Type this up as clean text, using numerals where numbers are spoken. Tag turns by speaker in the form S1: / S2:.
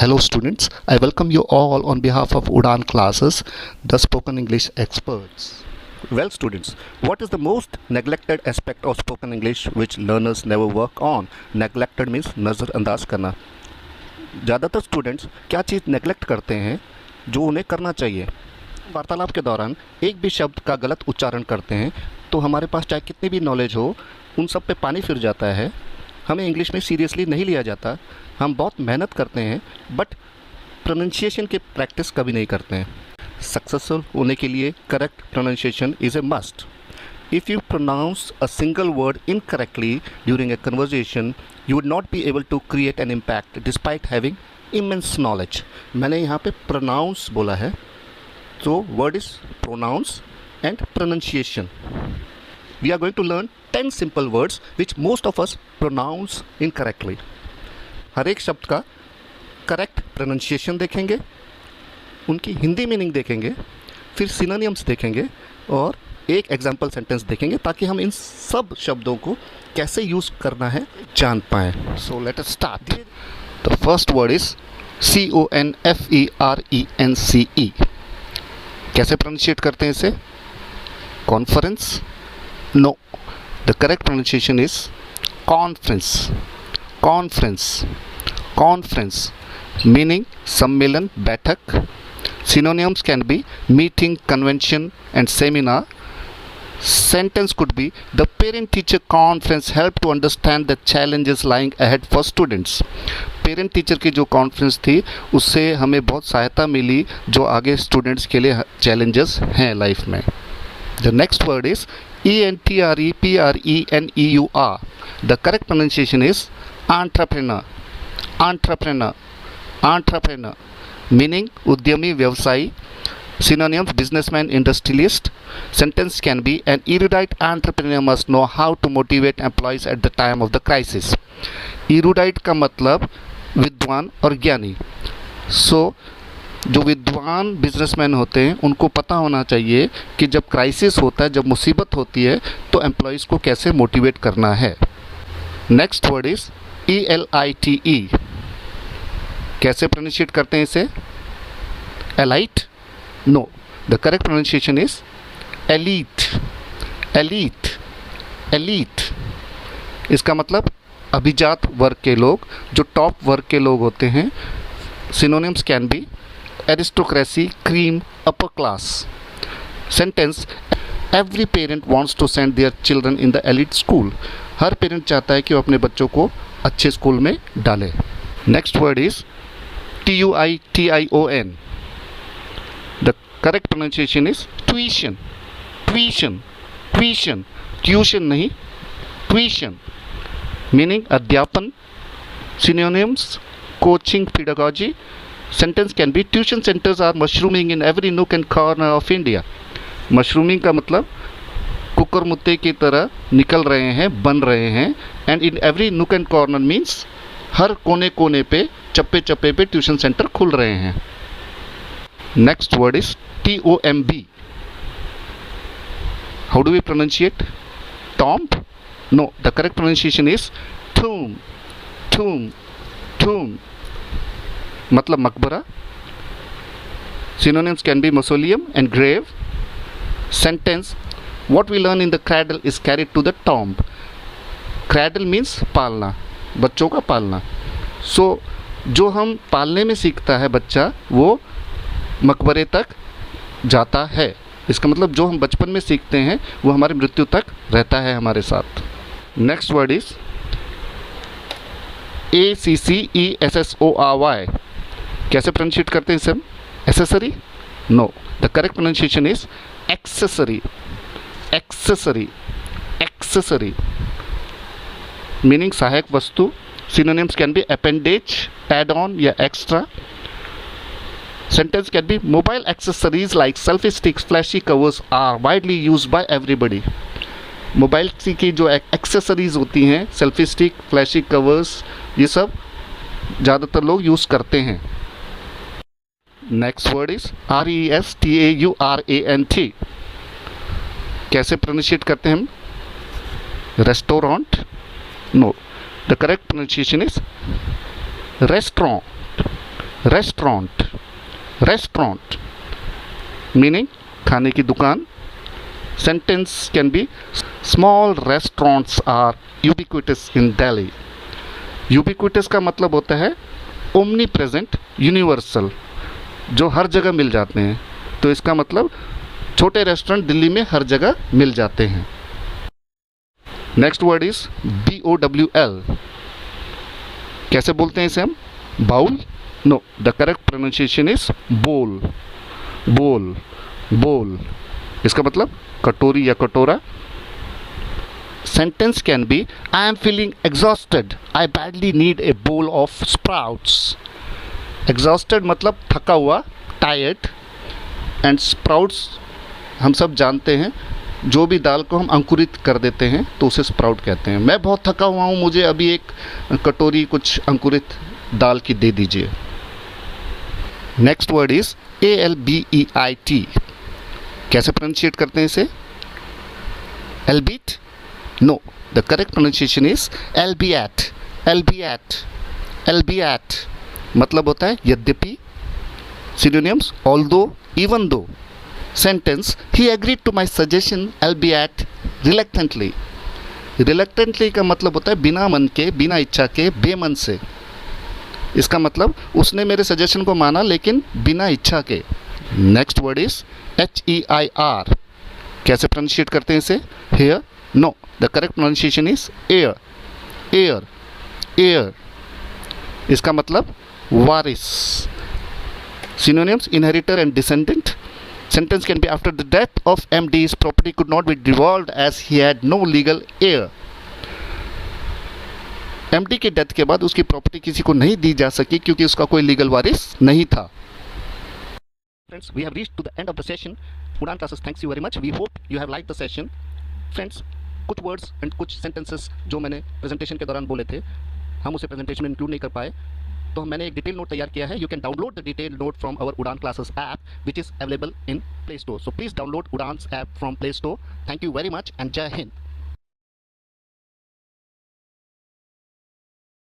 S1: Hello students, I welcome you all on behalf of Udan classes, the spoken English experts. Well students, what is the most neglected aspect of spoken English which learners never work on? Neglected means नज़रअंदाज करना. ज़्यादातर students क्या चीज़ neglect करते हैं जो उन्हें करना चाहिए. वार्तालाप के दौरान एक भी शब्द का गलत उच्चारण करते हैं तो हमारे पास चाहे कितनी भी नॉलेज हो उन सब पे पानी फिर जाता है. हमें इंग्लिश में सीरियसली नहीं लिया जाता. हम बहुत मेहनत करते हैं बट प्रोनाउंसिएशन की प्रैक्टिस कभी नहीं करते हैं. सक्सेसफुल होने के लिए correct pronunciation is a must. If you pronounce a single word incorrectly during a conversation you would not be able to create an impact despite having immense knowledge. मैंने यहाँ पे प्रोनाउंस बोला है तो word is pronounce and pronunciation. We are going to learn 10 simple words which most of us pronounce incorrectly. हर एक शब्द का correct pronunciation देखेंगे, उनकी हिंदी मीनिंग देखेंगे, फिर सिनोनिम्स देखेंगे और एक एग्जाम्पल सेंटेंस देखेंगे ताकि हम इन सब शब्दों को कैसे यूज़ करना है जान पाएँ. So let us start. The first word is CONFERENCE. कैसे प्रोनाउंशिएट करते हैं इसे? Conference? No, the correct pronunciation is conference. Conference. Conference. Meaning सम्मेलन, बैठक. Synonyms can be meeting, convention and seminar. Sentence could be the parent-teacher conference helped to understand the challenges lying ahead for students. Parent teacher की जो conference थी उससे हमें बहुत सहायता मिली जो आगे स्टूडेंट्स के लिए चैलेंजेस हैं लाइफ में. The next word is ENTREPRENEUR. The correct pronunciation is entrepreneur. Entrepreneur. Entrepreneur. Meaning उद्यमी, व्यवसायी. Synonyms businessman, industrialist. Sentence can be an erudite entrepreneur must know how to motivate employees at the time of the crisis. Erudite का मतलब विद्वान और ज्ञानी. So जो विद्वान businessman होते हैं उनको पता होना चाहिए कि जब क्राइसिस होता है, जब मुसीबत होती है तो एम्प्लॉयज़ को कैसे मोटिवेट करना है. Next word is ELITE. कैसे प्रोनाउंशिएट करते हैं इसे? Elite? No, the correct pronunciation is elite. Elite. Elite. इसका मतलब अभिजात वर्ग के लोग, जो टॉप वर्ग के लोग होते हैं. Synonyms can B aristocracy, cream, upper class. Sentence: every parent wants to send their children in the elite school. Her parent चाहता है कि वो अपने बच्चों को अच्छे स्कूल में डाले. Next word is TUITION. The correct pronunciation is tuition. Tuition. Tuition. Tuition नहीं, ट्यूशन. मीनिंग अध्यापन. Synonyms coaching, pedagogy. Sentence can be tuition centers are mushrooming in every nook and corner of India. Mushrooming का मतलब cooker मुत्ते की तरह निकल रहे हैं, बन रहे हैं. And in every nook and corner means हर कोने कोने पे, चप्पे चप्पे पे ट्यूशन सेंटर खुल रहे हैं. Next word is TOMB. How do we pronunciate? Tomb? No, the correct pronunciation is tomb. tomb. tomb. मतलब मकबरा. Synonyms can be mausoleum and grave. Sentence: what we learn in the cradle is carried to the tomb. Cradle means पालना, बच्चों का पालना. So जो हम पालने में सीखता है बच्चा वो मकबरे तक जाता है. इसका मतलब जो हम बचपन में सीखते हैं वो हमारी मृत्यु तक रहता है हमारे साथ. Next word is ACCESSORY. कैसे प्रोनाउंशिएट करते हैं इसे? Accessory? No, the correct pronunciation is accessory. Accessory. Accessory. Meaning सहायक वस्तु. Synonyms can be appendage, add on या extra. Sentence can be mobile accessories like selfie sticks, flashy covers are widely used by everybody. Mobile की जो accessories होती हैं, selfie stick, flashy covers, ये सब ज़्यादातर लोग यूज़ करते हैं. Next word is RESTAURANT. कैसे प्रोनाउंशिएट करते हैं हम? Restaurant? No, the correct pronunciation is restaurant. Restaurant, restaurant meaning खाने की दुकान. Sentence can be small restaurants are ubiquitous in Delhi. Ubiquitous का मतलब होता है omnipresent, universal, जो हर जगह मिल जाते हैं. तो इसका मतलब छोटे रेस्टोरेंट दिल्ली में हर जगह मिल जाते हैं. Next word is BOWL. कैसे बोलते हैं इसे हम? Bowl? No, the correct pronunciation is bowl. Bowl, bowl. इसका मतलब कटोरी या कटोरा. Sentence can be I am feeling exhausted, I badly need a bowl of sprouts. Exhausted मतलब थका हुआ, टायर्ड. एंड स्प्राउट्स हम सब जानते हैं, जो भी दाल को हम अंकुरित कर देते हैं तो उसे स्प्राउट कहते हैं. मैं बहुत थका हुआ हूँ, मुझे अभी एक कटोरी कुछ अंकुरित दाल की दे दीजिए. Next word is ALBEIT. कैसे प्रोनाउंशिएट करते हैं इसे? Albeit? No, the correct pronunciation is Albiat. Albiat, Albiat मतलब होता है यद्यपि. Synonyms although, even though. Sentence he agreed to my suggestion albeit reluctantly. Reluctantly का मतलब होता है बिना मन के, बिना इच्छा के, बेमन से. इसका मतलब उसने मेरे सजेशन को माना लेकिन बिना इच्छा के. Next word is HEIR. कैसे प्रोनाउंशिएट करते हैं इसे? Heir? No, the correct pronunciation is heir. Heir, heir. इसका मतलब वारिस. Synonyms inheritor and descendant. Sentence can be after the death of MD, his property could not be devolved as he had no legal heir. MD के death के बाद उसकी property किसी को नहीं दी जा सकी क्योंकि उसका कोई लीगल वारिस नहीं था. Friends, we have reached to the end of the session. Udaan Classes thanks you very much. We hope you have liked the session. Friends, कुछ words and कुछ sentences जो मैंने presentation के दौरान बोले थे, हम उसे presentation में include नहीं कर पाए, तो मैंने एक डिटेल नोट तैयार किया है. You can download the detail note from our Udaan classes app which is available in play store. So please download Udaan app from play store. Thank you very much and जय हिंद.